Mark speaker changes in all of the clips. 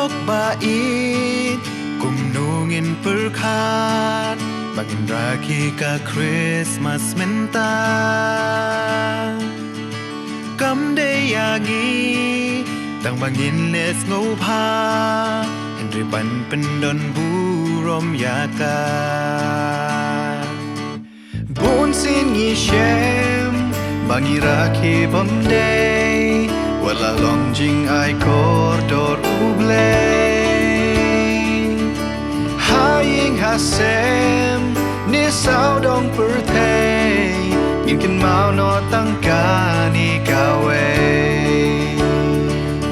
Speaker 1: nok bait kumnungin perkat Bangin raki ka Christmas menta Kam de yangi Tang bangin les ngau pa Henry ban pendon burom yaka Bon sin ngi shem Bangi raki bom day Wala long jing ai kor dor ublay Haying hasem Ni sao dong pertay Ngin mau no tangka ni kawe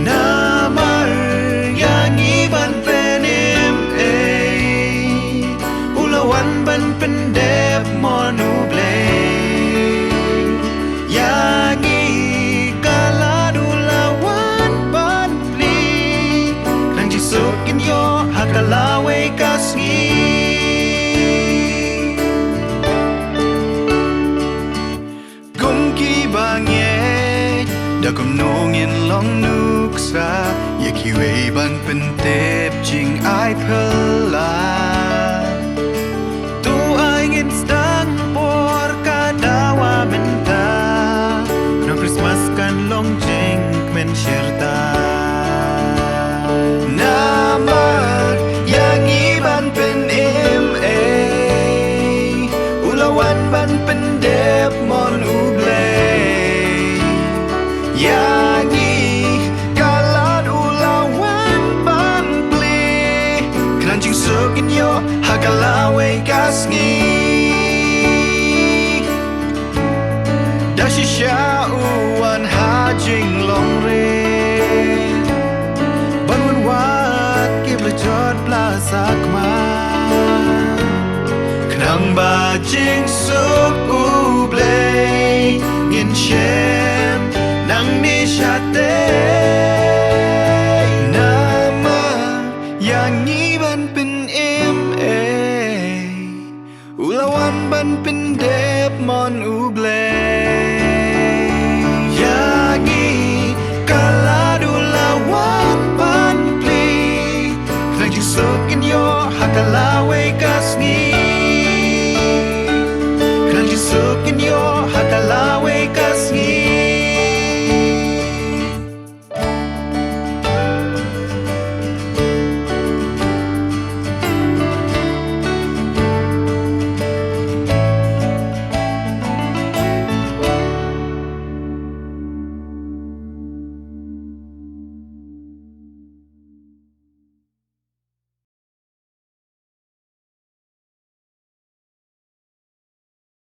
Speaker 1: Namar yang iban penim Ulawan ban pendep mon ublay Sokin yo hakalawe kasngi Kumki bangye Dagum nongin long nuksa Yakiwe ban pentep jing ai pela Tu ai ngin stang por kadawa menta Nong Christmas kan long jing men syerta Namar yang iban pen Ulawan ban pendep mon ublay Yang kalad ulawan ban bli Keranjing sukin yo hakalawe kasngi Dashisya uwan hajing longre Jod plasak man Kenang bajing suk ublay Ngin share